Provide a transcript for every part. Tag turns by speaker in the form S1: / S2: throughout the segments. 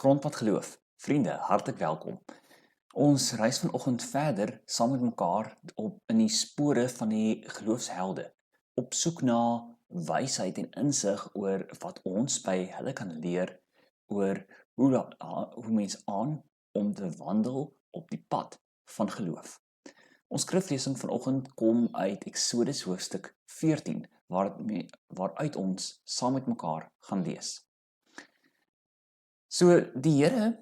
S1: Grondpad Geloof. Vriende, hartlik welkom. Ons reis vanoggend verder saam met mekaar in die spore van die geloofshelde, op soek na wysheid en insig oor wat ons by hulle kan leer oor hoe mens aan om te wandel op die pad van geloof. Ons skriflesing vanoggend kom uit Eksodus hoofstuk 14, waaruit ons saam met mekaar gaan lees. So die Here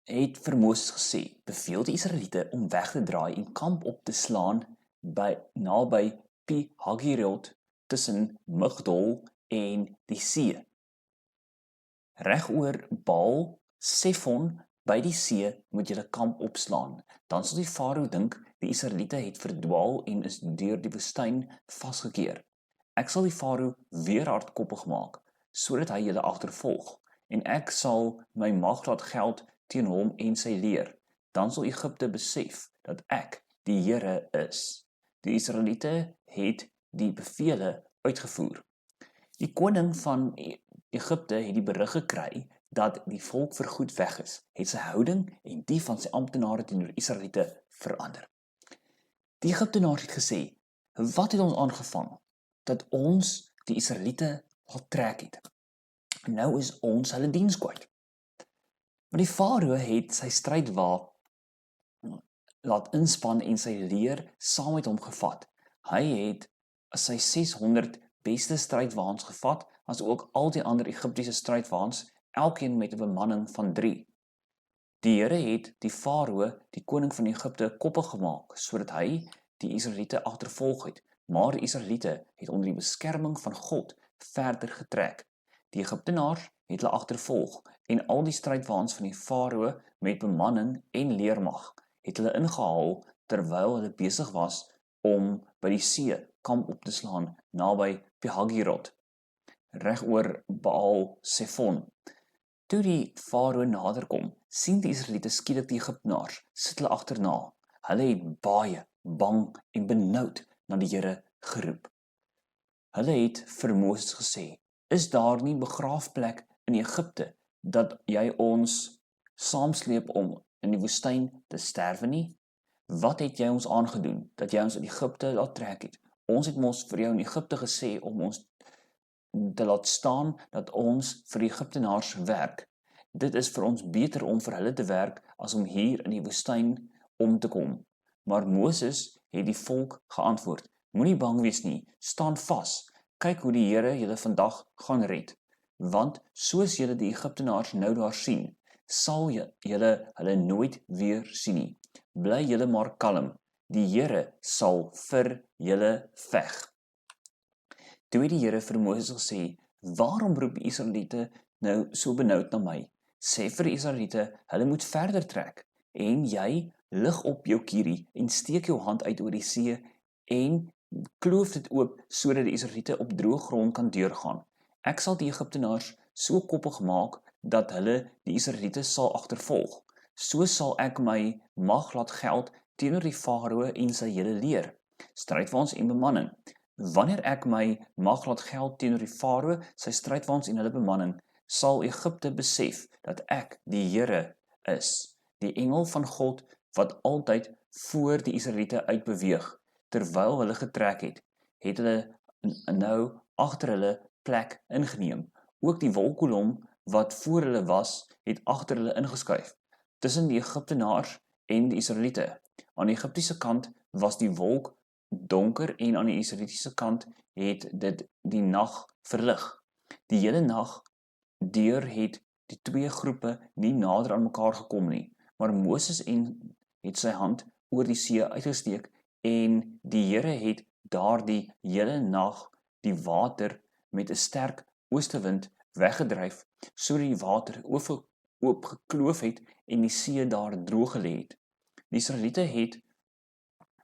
S1: het vir Moses gesê, beveel die Israeliete om weg te draai en kamp op te slaan naby Pi-Hagirot tussen Migdol en die see. Reg oor Baal Sefon by die see moet julle kamp opslaan. Dan sal die Farao dink die Israeliete het verdwaal en is deur die woestyn vasgekeer. Ek sal die Farao weer hardkoppig maak, sodat hy julle agtervolg. En ek sal my mag laat geld teen hom en sy leer. Dan sal Egipte besef dat ek die Here is. Die Israeliete het die bevele uitgevoer. Die koning van Egipte het die berig gekry dat die volk vergoed weg is, het sy houding en die van sy amptenare teenoor Israeliete verander. Die Egiptenaars het gesê, wat het ons aangevang, dat ons die Israeliete laat trek het? Nou is ons hulle diens kwyt. Maar die Farao het sy strydwa laat inspan en sy leer saam met hom gevat. Hy het sy 600 beste strydwaans gevat, as ook al die ander Egiptiese strydwaans, elkeen met 'n bemanning van 3. Die Here het die Farao, die koning van Egipte, koppig gemaak, sodat hy die Israeliete agtervolg het. Maar die Israeliete het onder die beskerming van God verder getrek. Die Egiptenaars het hulle agtervolg en al die strydwaans van die Farao met bemanning en leermag het hulle ingehaal terwyl hulle besig was om by die see kamp op te slaan naby Pi-Hagirot, reg oor Baal Sefon. Toe die Farao naderkom, sien die Israeliete skielik die Egiptenaars sit hulle agterna. Hulle het baie bang en benoud na die Here geroep. Hulle het vir Moses gesê, is daar nie begraafplek in Egipte dat jy ons saamsleep om in die woestyn te sterwe nie? Wat het jy ons aangedoen dat jy ons in Egipte laat trek het? Ons het mos vir jou in Egipte gesê om ons te laat staan dat ons vir die Egiptenaars werk. Dit is vir ons beter om vir hulle te werk as om hier in die woestyn om te kom. Maar Moses het die volk geantwoord, moenie bang wees nie, staan vas. Kyk hoe die Here julle vandag gaan red, want soos julle die Egiptenaars nou daar sien, sal julle hulle nooit weer sien nie. Bly julle maar kalm, die Here sal vir julle veg. Toe het die Here vir Moses gesê, waarom roep die Israeliete nou so benoud na my? Sê vir die Israeliete, hulle moet verder trek, en jy lig op jou kierie en steek jou hand uit oor die see en kloof dit oop sodat die Israeliete op droë grond kan deurgaan. Ek sal die Egiptenaars so koppig maak dat hulle die Israeliete sal agtervolg. So sal ek my mag laat geld teenoor die Farao en sy hele leer, strydwaans en bemanning. Wanneer ek my mag laat geld teenoor die Farao, sy strydwaans en hulle bemanning, sal Egipte besef dat ek die Here is, die engel van God wat altyd voor die Israeliete uitbeweeg. Terwyl hulle getrek het hulle nou agter hulle plek ingeneem. Ook die wolkkolom wat voor hulle was, het agter hulle ingeskuif, tussen die Egiptenaars en die Israeliete. Aan die Egiptiese kant was die wolk donker en aan die Israelitiese kant het dit die nag verlig. Die hele nag deur het die twee groepe nie nader aan mekaar gekom nie, maar Moses het sy hand oor die see uitgesteek en die Here het daardie hele nag die water met 'n sterk oostewind weggedryf, sodat die water oopgekloof het en die see daar droog gelê het. Die Israeliete het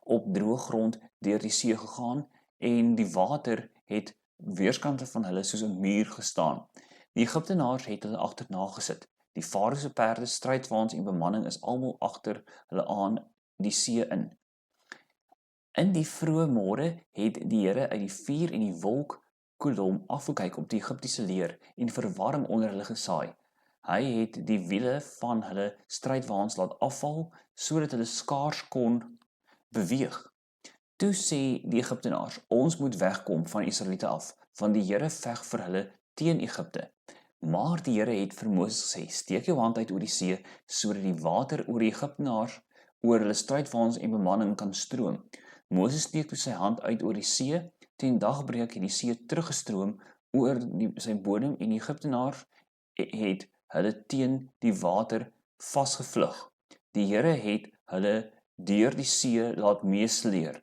S1: op droë grond deur die see gegaan en die water het weerskante van hulle soos 'n muur gestaan. Die Egiptenaars het hulle agterna gesit. Die Farao se perde, strydwaans en bemanning is almal agter hulle aan die see in. In die vroeë môre het die Here uit die vuur en die wolk kolom afgekyk op die Egiptiese leer en verwarring onder hulle gesaai. Hy het die wiele van hulle strydwaans laat afval, sodat hulle skaars kon beweeg. Toe sê die Egiptenaars, ons moet wegkom van Israeliete af, want die Here veg vir hulle teen Egipte. Maar die Here het vir Moses gesê, steek jou hand uit oor die see, sodat die water oor die Egiptenaars, oor hulle strydwaans en bemanning kan stroom. Moses steek toe sy hand uit oor die see, teen dagbreek het die see teruggestroom oor sy bodem en die Egiptenaars het hulle teen die water vasgevlug. Die Here het hulle deur die see laat meesleer.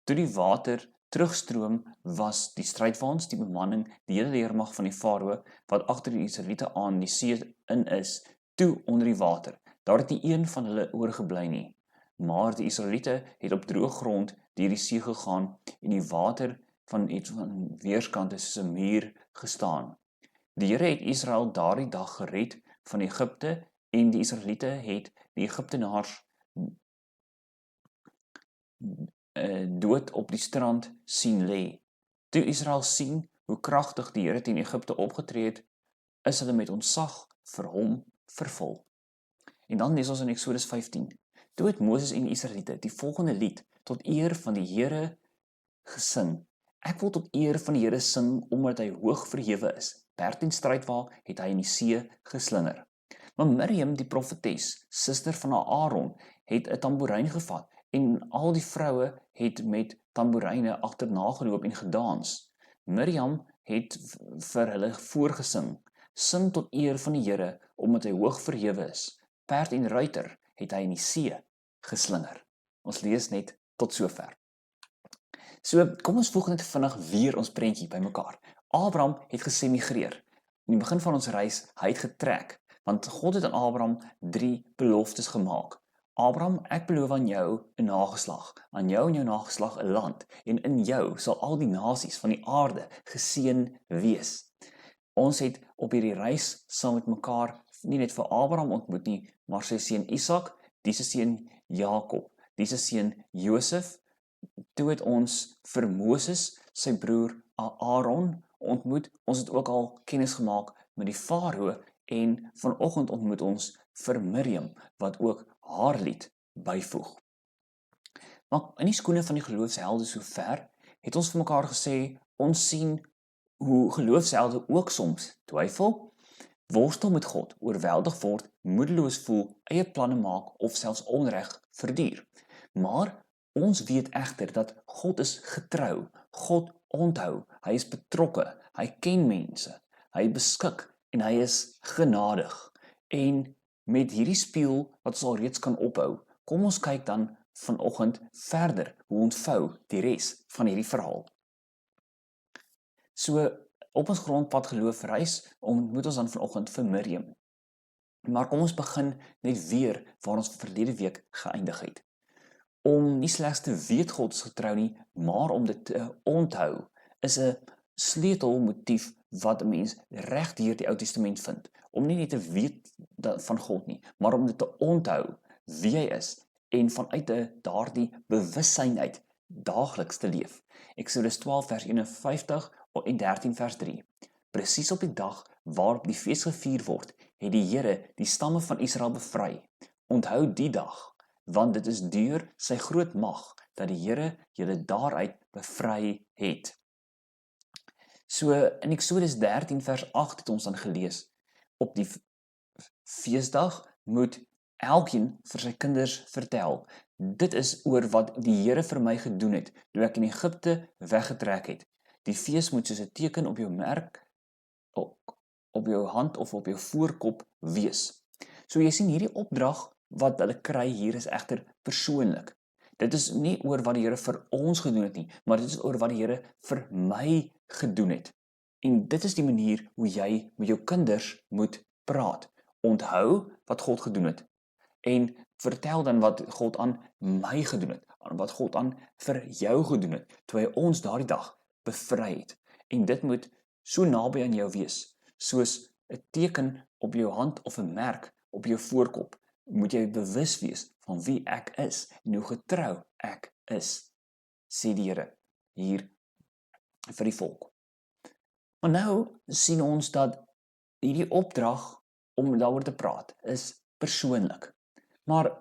S1: Toe die water terugstroom, was die strydwaans, die bemanning, die hele leermag van die Farao wat agter die Israeliete aan die see in is, toe onder die water. Daar het nie een van hulle oorgebly nie. Maar die Israeliete het op droë grond deur die see gegaan en die water van weerskante soos 'n muur gestaan. Die Here het Israel daardie dag gered van Egipte en die Israeliete het die Egiptenaars dood op die strand sien lê. Toe Israel sien hoe kragtig die Here teen Egipte opgetree het, is hulle met ontzag vir hom vervul. En dan lees ons in Eksodus 15. Toe het Moses en die Israeliete die volgende lied tot eer van die Here gesing. Ek wil tot eer van die Here sing omdat hy hoog verhewe is. Perd en strydwa het hy in die see geslinger. Maar Miriam, die profetes, suster van Aaron, het 'n tamboerijn gevat en al die vroue het met tamboeryne agterna geloop en gedans. Miriam het vir hulle voorgesing, sing tot eer van die Here omdat hy hoog verhewe is. Perd en ruiter het hy in die see geslinger. Ons lees net tot sover. So, kom ons voeg net vinnig weer ons prentjie bymekaar. Abraham het gesemigreer. In die begin van ons reis, hy het getrek, want God het aan Abraham 3 beloftes gemaak. Abraham, ek beloof aan jou 'n nageslag, aan jou en jou nageslag 'n land, en in jou sal al die nasies van die aarde geseën wees. Ons het op hierdie reis saam met mekaar nie net vir Abraham ontmoet nie, maar sy seun Isak, die se seun Jakob, die se seun Josef. Toe het ons vir Moses, sy broer Aaron ontmoet. Ons het ook al kennis gemaak met die Farao en vanoggend ontmoet ons vir Miriam wat ook haar lied byvoeg. Maar in die skoene van die geloofshelde sover het ons vir mekaar gesê, ons sien hoe geloofshelde ook soms twyfel, worstel met God, oorweldig word, moedeloos voel, eie planne maak of selfs onreg verduur. Maar ons weet egter dat God is getrou, God onthou, hy is betrokke, hy ken mense, hy beskik en hy is genadig. En met hierdie spieël wat ons al reeds kan ophou, kom ons kyk dan vanoggend verder hoe ontvou die res van hierdie verhaal. So op ons grondpad geloof reis, ontmoet ons dan vanoggend vir Miriam. Maar kom ons begin net weer waar ons verlede week geëindig het. Om nie slegs te weet God is getrou nie, maar om dit te onthou, is 'n sleutelmotief wat 'n mens reg deur die Ou Testament vind. Om nie net te weet van God nie, maar om dit te onthou wie hy is en vanuit daardie bewussyn uit daagliks te leef. Eksodus 12 vers 51 en 13 vers 3. Presies op die dag waarop die fees gevier word, het die Here die stamme van Israel bevry. Onthou die dag, want dit is deur sy groot mag dat die Here julle daaruit bevry het. So in Eksodus 13 vers 8 het ons dan gelees, op die feesdag moet elkeen vir sy kinders vertel. Dit is oor wat die Here vir my gedoen het, toe ek in Egipte weggetrek het. Die fees moet soos 'n teken op jou merk, op jou hand of op jou voorkop wees. So jy sien hierdie opdrag wat hulle kry hier is egter persoonlik. Dit is nie oor wat die Here vir ons gedoen het nie, maar dit is oor wat die Here vir my gedoen het. En dit is die manier hoe jy met jou kinders moet praat. Onthou wat God gedoen het en vertel dan wat God aan my gedoen het, wat God aan vir jou gedoen het, toe hy ons daardie dag bevry het. En dit moet so naby aan jou wees, soos 'n teken op jou hand of 'n merk op jou voorkop. Moet jy bewus wees van wie ek is en hoe getrou ek is, sê die Here hier vir die volk. Maar nou sien ons dat hierdie opdrag om daaroor te praat, is persoonlik. Maar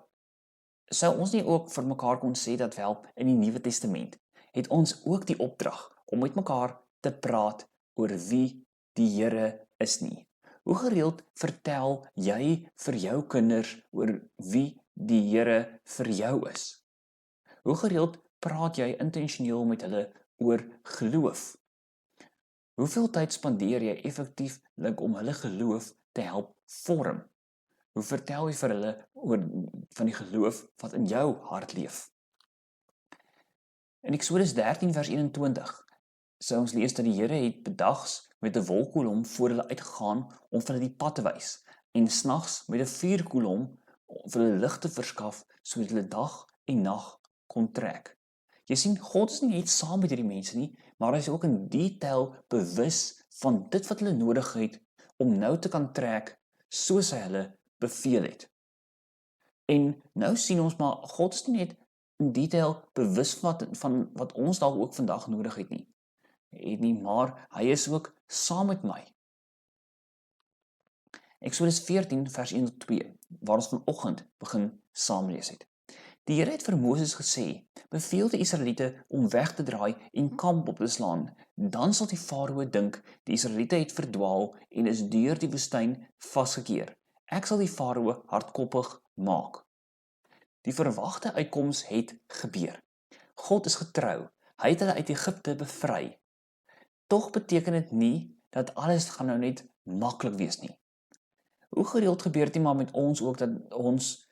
S1: sou ons nie ook vir mekaar kon sê dat wel in die Nuwe Testament het ons ook die opdrag om met mekaar te praat oor wie die Here is nie. Hoe gereeld vertel jy vir jou kinders oor wie die Here vir jou is? Hoe gereeld praat jy intentioneel met hulle oor geloof? Hoeveel tyd spandeer jy effektieflik om hulle geloof te help vorm? Hoe vertel jy vir hulle oor van die geloof wat in jou hart leef? In Eksodus 13 vers 21 sou ons lees dat die Here het bedags met 'n wolkkolom voor hulle uitgegaan om vir hulle die pad te wys en snags met 'n vuurkolom vir hulle lig te verskaf sodat hulle dag en nag kon trek. Jy sien, God is nie net saam met hierdie mense nie, maar hy is ook in detail bewus van dit wat hulle nodig het om nou te kan trek soos hy hulle beveel het. En nou sien ons maar God is nie net in detail bewus van wat ons dalk ook vandag nodig het nie, maar hy is ook saam met my. Eksodus 14 vers 1 tot 2, waar ons vanoggend begin saam lees het. Die Here het vir Moses gesê: "Beveel die Israeliete om weg te draai en kamp op te slaan. Dan sal die Farao dink die Israeliete het verdwaal en is deur die woestyn vasgekeer. Ek sal die Farao hardkoppig maak." Die verwagte uitkoms het gebeur. God is getrou. Hy het hulle uit Egipte bevry. Tog beteken dit nie dat alles gaan nou net maklik wees nie. Hoe gereeld gebeur dit maar met ons ook dat ons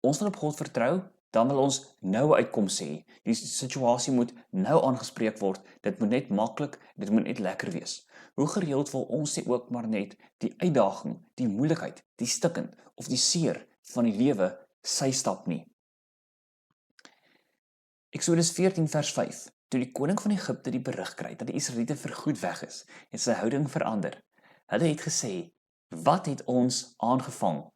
S1: wil op God vertrou, dan wil ons nou 'n uitkoms hê. Die situasie moet nou aangespreek word. Dit moet net maklik, dit moet net lekker wees. Hoe gereeld wil ons nie ook maar net die uitdaging, die moeilikheid, die stikkend of die seer van die lewe sy stap nie. Eksodus 14 vers 5. Toe die koning van Egipte die berig kry dat die Israeliete vergoed weg is, het sy houding verander. Hulle het gesê: "Wat het ons aangevang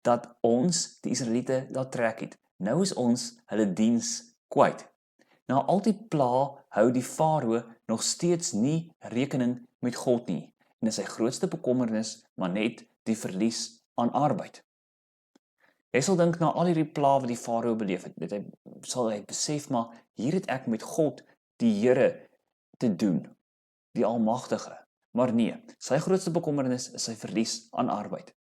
S1: dat ons die Israeliete laat trek het? Nou is ons hulle diens kwyt." Na al die pla hou die Farao nog steeds nie rekening met God nie en is sy grootste bekommernis maar net die verlies aan arbeid. Jy sal dink na al hierdie pla wat die Farao beleef het, sal hy besef maar hier het ek met God, die Here, te doen, die Almagtige. Maar nee, sy grootste bekommernis is sy verlies aan arbeid.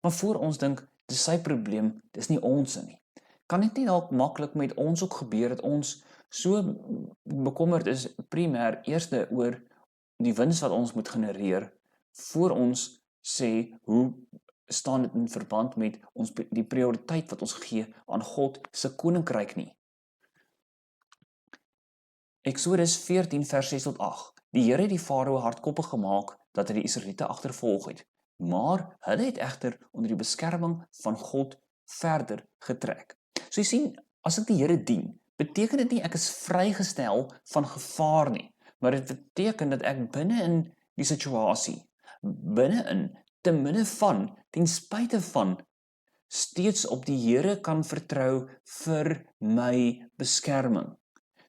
S1: Maar voor ons dink, dis sy probleem, dis nie ons nie. Kan dit nie dalk maklik met ons ook gebeur dat ons so bekommerd is primêr eerste oor die wins wat ons moet genereer voor ons sê hoe staan dit in verband met die prioriteit wat ons gee aan God se koninkryk nie. Eksodus 14 vers 6 tot 8. Die Here het die Farao hardkoppig gemaak dat hy die Israeliete agtervolg het, maar hulle het egter onder die beskerming van God verder getrek. So jy sien, as ek die Here dien, beteken dit nie ek is vrygestel van gevaar nie, maar dit beteken dat ek binne in die situasie, binne-in, te midde van, ten spyte van, steeds op die Here kan vertrou vir my beskerming.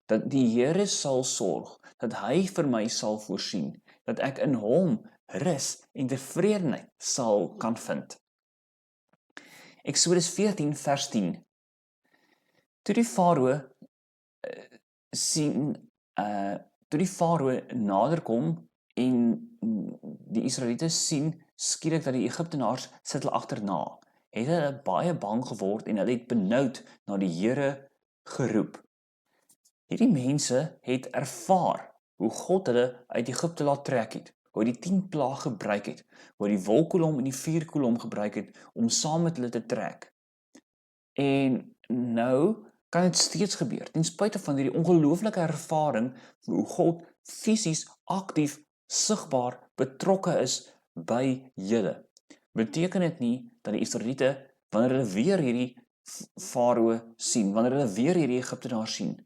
S1: Dat die Here sal sorg, dat hy vir my sal voorsien, dat ek in hom rus en tevredenheid sal kan vind. Eksodus 14 vers 10. Toe die Farao naderkom en die Israeliete sien skielik dat die Egiptenaars sit hulle agterna, het hulle baie bang geword en hulle het benoud na die Here geroep. Hierdie mense het ervaar hoe God hulle uit Egipte laat trek het, hoe hy die 10 pla gebruik het, hoe hy die wolkkolom en die vuurkolom gebruik het om saam met hulle te trek. En nou kan dit steeds gebeur, ten spyte van hierdie ongelooflike ervaring hoe God fisies, aktief, sigbaar betrokke is by julle. Beteken dit nie dat die Israeliete, wanneer hulle weer hierdie Farao sien, wanneer hulle weer hierdie Egiptenaars sien,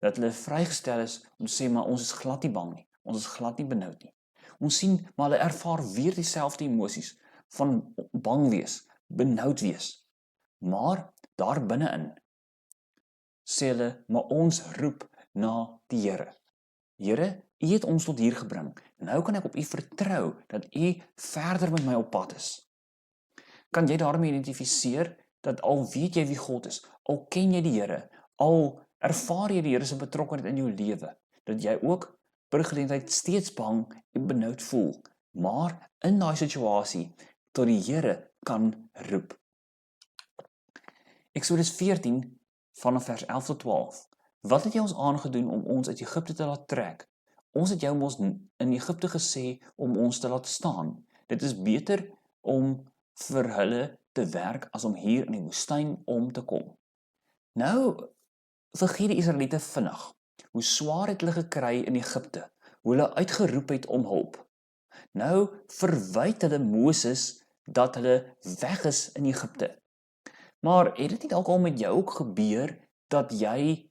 S1: dat hulle vrygestel is om te sê, maar ons is glad nie bang nie, ons is glad nie benoud nie. Ons sien, maar hulle ervaar weer dieselfde emosies van bang wees, benoud wees. Maar daar binne-in sê hulle, maar ons roep na die Here. Here, U het ons tot hier gebring. Nou kan ek op U vertrou dat U verder met my op pad is. Kan jy daarmee identifiseer dat al weet jy wie God is, al ken jy die Here, al ervaar jy die Here se betrokkenheid in jou lewe, dat jy ook per geleentheid steeds bang en benoud voel, maar in daai situasie tot die Here kan roep. Eksodus 14 vanaf vers 11 tot 12. Wat het jy ons aangedoen om ons uit Egipte te laat trek? Ons het jou mos in Egipte gesê om ons te laat staan. Dit is beter om vir hulle te werk as om hier in die woestyn om te kom. Nou vergeet die Israeliete vinnig hoe swaar het hulle gekry in Egipte, hoe hulle uitgeroep het om hulp. Nou verwyd hulle Moses dat hulle weg is in Egipte. Maar het dit nie dalk al met jou ook gebeur dat jy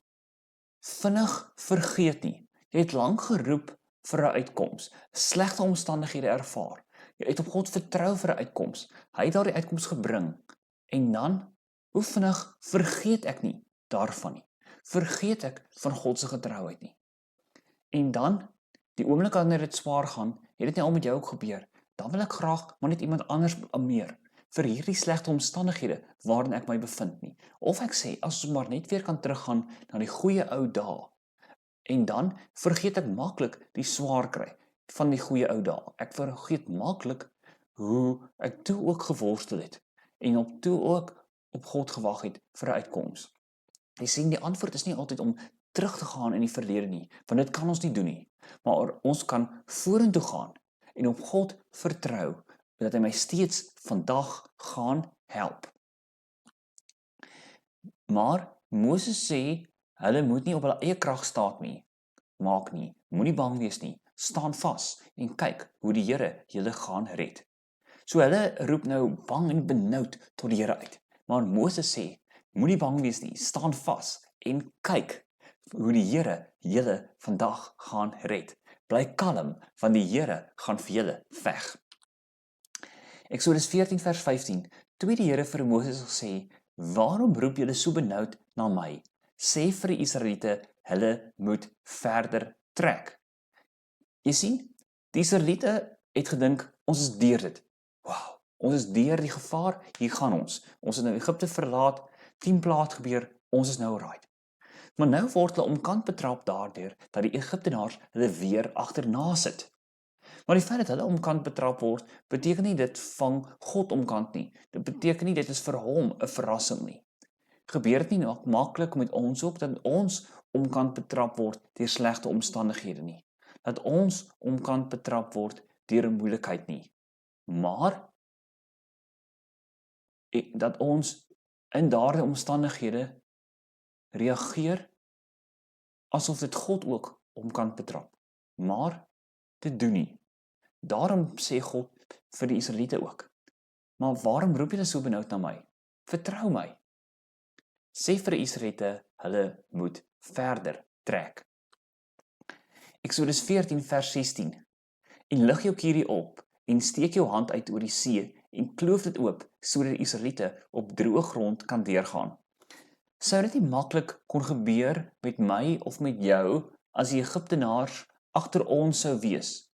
S1: vinnig vergeet nie? Jy het lank geroep vir 'n uitkoms, slegte omstandighede ervaar. Jy het op God vertrou vir 'n uitkoms. Hy het daardie uitkoms gebring. En dan, hoe vinnig vergeet ek nie daarvan nie. Vergeet ek van God se getrouheid nie. En dan, die oomblik wanneer dit swaar gaan, het dit nie al met jou ook gebeur. Dan wil ek graag maar net iemand anders blameer vir hierdie slegte omstandighede waarin ek my bevind nie. Of ek sê, as ons maar net weer kan teruggaan na die goeie ou dae. En dan vergeet ek maklik die swaar kry van die goeie ou dae. Ek vergeet maklik hoe ek toe ook geworstel het en op toe ook op God gewag het vir 'n uitkoms. Jy sien, die antwoord is nie altyd om terug te gaan in die verlede nie, want dit kan ons nie doen nie. Maar ons kan vorentoe gaan en op God vertrou dat hy my steeds vandag gaan help. Maar Moses sê hulle moet nie op hulle eie krag staat maak nie. Moenie bang wees nie. Staan vas en kyk hoe die Here julle gaan red. So hulle roep nou bang en benoud tot die Here uit. Maar Moses sê, moenie bang wees nie. Staan vas en kyk hoe die Here julle vandag gaan red. Bly kalm, want die Here gaan vir julle veg. Eksodus 14 vers 15. Toe die Here vir Moses gesê, waarom roep julle so benoud na my? Sê vir die Israeliete, hulle moet verder trek. Jy sien, die Israeliete het gedink, ons is deur dit. Wow, ons is deur die gevaar, hier gaan ons. Ons het nou Egipte verlaat, 10 plaae het gebeur, ons is nou right. Maar nou word hulle omkant betrap daardeur dat die Egiptenaars hulle weer agterna sit. Maar die feit dat hulle omkant betrap word, beteken nie dit vang God omkant nie. Dit beteken nie dit is vir hom 'n verrassing nie. Gebeur dit nie maklik met ons ook dat ons omkant betrap word deur slegte omstandighede nie. Dat ons omkant betrap word deur 'n moeilikheid nie. Maar dat ons in daardie omstandighede reageer asof dit God ook omkant betrap. Maar dit doen nie. Daarom sê God vir die Israeliete ook, maar waarom roep julle so benoud na my? Vertrou my. Sê vir die Israeliete, hulle moet verder trek. Eksodus 14 vers 16. En lig jou kierie op en steek jou hand uit oor die see en kloof dit oop sodat die Israeliete op droë grond kan deurgaan. Sou dit nie maklik kon gebeur met my of met jou as die Egiptenaars agter ons sou wees?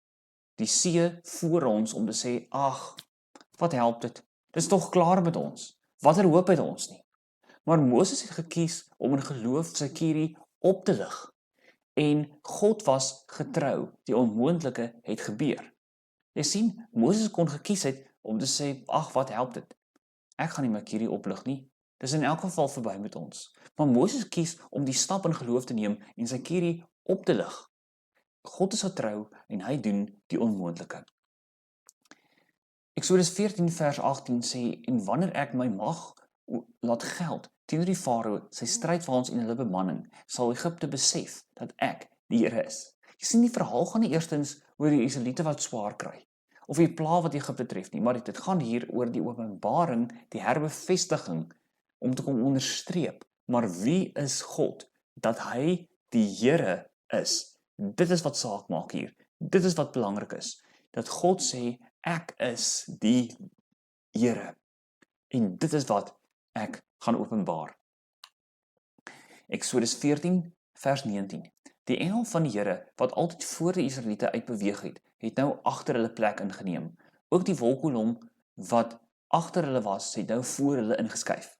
S1: Die see voor ons om te sê, ag, wat help dit? Dit is tog klaar met ons. Watter hoop het ons nie? Maar Moses het gekies om in geloof sy kierie op te lig. En God was getrou. Die onmoontlike het gebeur. Jy sien, Moses kon gekies het om te sê, ag, wat help dit? Ek gaan nie my kierie oplig nie. Dis in elk geval verby met ons. Maar Moses kies om die stap in geloof te neem en sy kierie op te lig. God is getrou en hy doen die onmoontlike. Eksodus 14 vers 18 sê, en wanneer ek my mag laat geld teenoor die Farao, sy strydwaans en hulle bemanning, sal Egipte besef dat ek die Here is. Jy sien, die verhaal gaan nie eerstens oor die Israeliete wat swaar kry, of die pla wat Egipte tref nie, maar dit gaan hier oor die openbaring, die herbevestiging, om te kom onderstreep, maar wie is God? Dat hy die Here is. Dit is wat saak maak hier. Dit is wat belangrik is. Dat God sê, ek is die Here. En dit is wat ek gaan openbaar. Eksodus 14 vers 19. Die engel van die Here, wat altyd voor die Israeliete uitbeweeg het nou agter hulle plek ingeneem. Ook die wolkkolom wat agter hulle was, het nou voor hulle ingeskuif.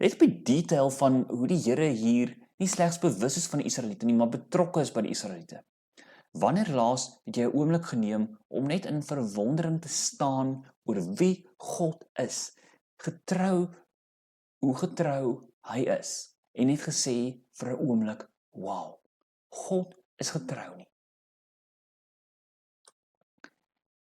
S1: Let op die detail van hoe die Here hier nie slegs bewus is van die Israeliete nie, maar betrokke is by die Israeliete. Wanneer laas het jy 'n oomblik geneem om net in verwondering te staan oor wie God is, hoe getrou hy is, en net gesê vir 'n oomblik, wow, God is getrou nie.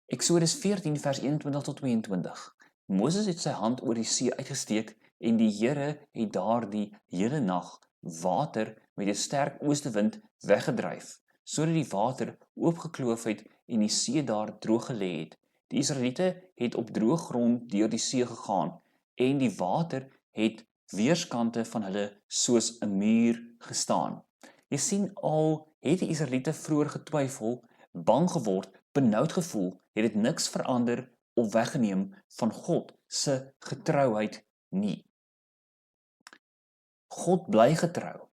S1: Eksodus 14 vers 21 tot 22. Moses het sy hand oor die see uitgesteek en die Here het daardie hele nag water met 'n sterk oostewind weggedryf, sodat die water oopgekloof het en die see daar droog gelê het. Die Israeliete het op droë grond deur die see gegaan en die water het weerskante van hulle soos 'n muur gestaan. Jy sien al het die Israeliete vroeër getwyfel, bang geword, benoud gevoel, het dit niks verander of weggeneem van God se getrouheid nie. God bly getrou.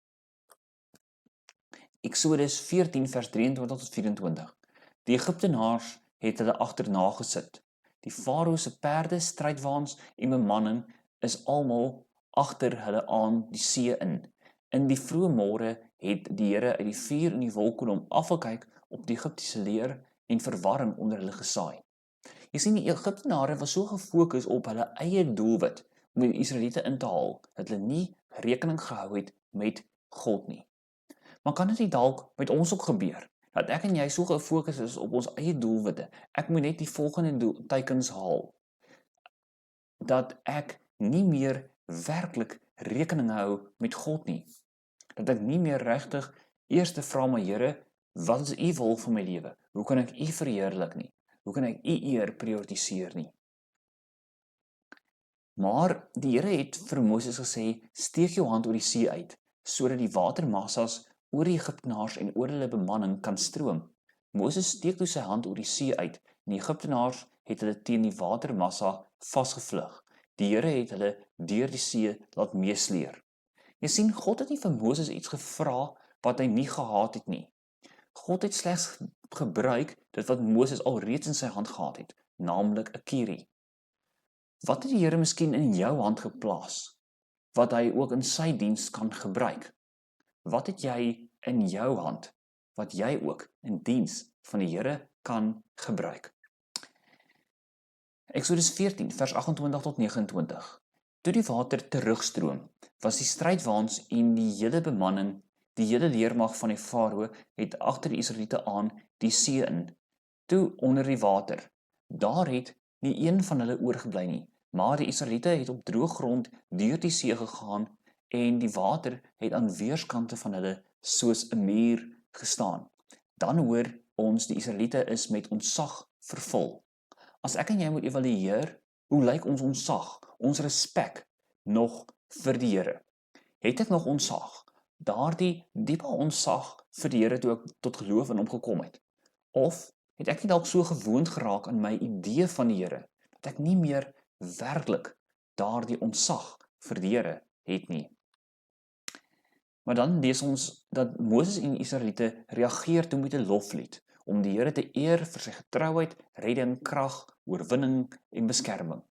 S1: Eksodus 14 vers 23 tot 24. Die Egiptenaars het hulle agterna gesit. Die Farao se perde, strydwaans en bemanning is almal agter hulle aan die see in. In die vroeë môre het die Here uit die vuur en die wolkkolom afgekyk op die Egiptiese leer en verwarring onder hulle gesaai. Jy sien, die Egiptenare was so gefokus op hulle eie doelwit om die Israeliete in te haal, dat hulle nie rekening gehou het met God nie. Maar kan dit nie dalk met ons ook gebeur? Dat ek en jy so gefokus is op ons eie doelwitte. Ek moet net die volgende teikens haal. Dat ek nie meer werklik rekening hou met God nie. Dat ek nie meer regtig eers vra my Here, wat is U wil vir my lewe? Hoe kan ek U verheerlik nie? Hoe kan ek U eer prioritiseer nie? Maar die Here het vir Moses gesê, steek jou hand oor die see uit, sodat die watermassas oor die Egiptenaars en oor hulle bemanning kan stroom. Moses steek toe sy hand oor die see uit, en die Egiptenaars het hulle teen die watermassa vasgevlug. Die Here het hulle deur die see laat meesleer. Jy sien, God het nie vir Moses iets gevra wat hy nie gehad het nie. God het slegs gebruik dit wat Moses alreeds in sy hand gehad het, naamlik 'n kierie. Wat het die Here miskien in jou hand geplaas, wat hy ook in sy diens kan gebruik? Wat het jy in jou hand, wat jy ook in diens van die Here kan gebruik? Eksodus 14 vers 28 tot 29. Toe die water terugstroom, was die strydwaans en die hele bemanning, die hele leermag van die Farao het agter die Israeliete aan die see in, toe onder die water. Daar het nie een van hulle oorgebly nie, maar die Israeliete het op droë grond deur die see gegaan en die water het aan weerskante van hulle soos 'n muur gestaan. Dan hoor ons die Israeliete is met ontzag vervul. As ek en jy moet evalueer, hoe lyk ons ontzag, ons respek nog vir die Here? Het ek nog ontzag? Daardie diepe ontzag vir die Here toe ek tot geloof in hom gekom het? Of het ek nie dalk so gewoond geraak aan my idee van die Here dat ek nie meer werklik daardie ontzag vir die Here het nie? Maar dan lees ons dat Moses en die Israeliete reageer toe met 'n loflied om die Here te eer vir sy getrouheid, redding, krag, oorwinning en beskerming.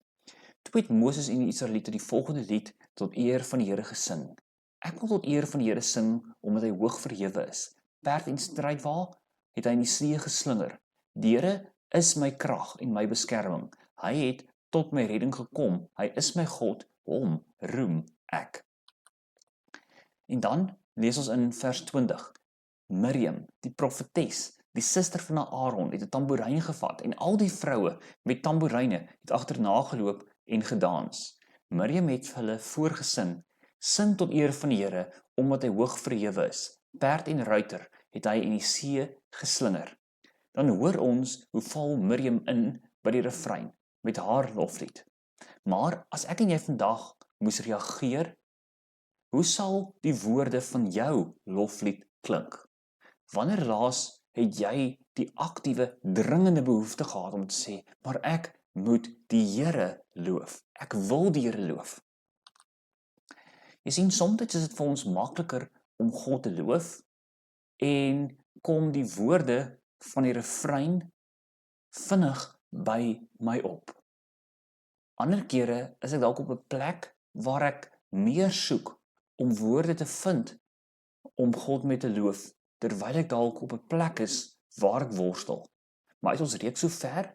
S1: Toe het Moses en die Israeliete die volgende lied tot eer van die Here gesing. Ek wil tot eer van die Here sing omdat hy hoog verhewe is. Perd en strydwa het hy in die see geslinger. Die Here is my krag en my beskerming. Hy het tot my redding gekom. Hy is my God, hom roem ek. En dan lees ons in vers 20. Miriam, die profetes, die suster van Aaron, het 'n tamboerijn gevat en al die vroue met tamboeryne het agterna geloop en gedans. Miriam het vir hulle voorgesing: "Sing tot eer van die Here, omdat hy hoog verhewe is. Perd en ruiter het hy in die see geslinger." Dan hoor ons hoe val Miriam in by die refrein met haar loflied. Maar as ek en jy vandag moes reageer, hoe sal die woorde van jou loflied klink? Wanneer laas het jy die aktiewe, dringende behoefte gehad om te sê, maar ek moet die Here loof. Ek wil die Here loof. Jy sien, soms is dit vir ons makliker om God te loof en kom die woorde van die refrein vinnig by my op. Ander kere is ek dalk op 'n plek waar ek meer soek om woorde te vind om God mee te loof, terwyl ek dalk op 'n plek is waar ek worstel. Maar as ons reeks so ver,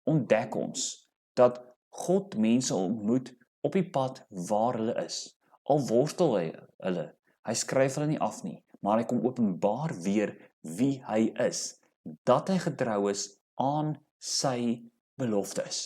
S1: ontdek ons dat God mense ontmoet op die pad waar hulle is. Al worstel hulle, hy skryf hulle nie af nie, maar hy kom openbaar weer wie hy is, dat hy getrou is aan sy beloftes.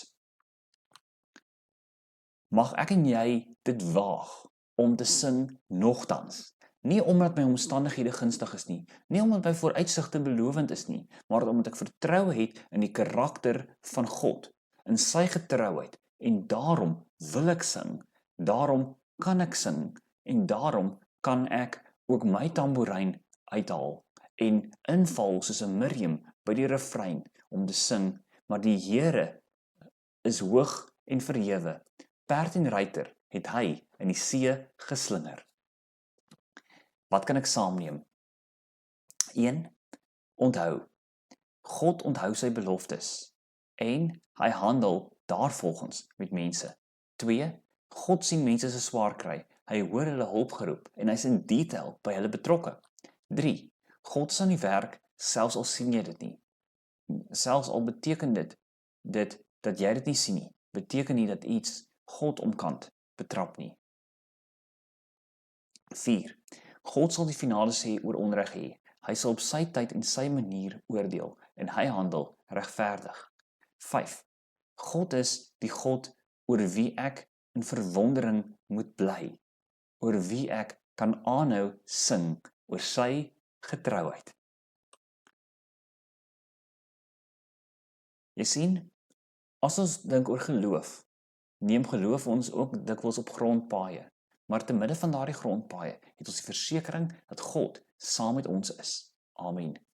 S1: Mag ek en jy dit waag om te sing nogtans. Nie omdat my omstandighede gunstig is nie, nie omdat my vooruitsigte belovend is nie, maar omdat ek vertrou het in die karakter van God, in sy getrouheid, en daarom wil ek sing, daarom kan ek sing, en daarom kan ek ook my tamboerijn uithaal en inval soos 'n Miriam by die refrein om te sing, maar die Here is hoog en verhewe. Perd en ruiter het hy in die see geslinger. Wat kan ek saamneem? 1. Onthou. God onthou sy beloftes en hy handel daarvolgens met mense. 2. God sien mense se swaar kry. Hy hoor hulle hulpgeroep en hy's in detail by hulle betrokke. 3. God is aan die werk selfs al sien jy dit nie. Selfs al beteken dit dat jy dit nie sien nie, beteken nie dat iets God omkant betrap nie. 4. God sal die finale sê oor onreg hê. Hy sal op sy tyd en sy manier oordeel en hy handel regverdig. 5. God is die God oor wie ek in verwondering moet bly, oor wie ek kan aanhou sing oor sy getrouheid. Jy sien, as ons dink oor geloof, neem geloof ons ook dikwels op grondpaaie, maar te midde van daardie grondpaaie het ons die versekering dat God saam met ons is. Amen.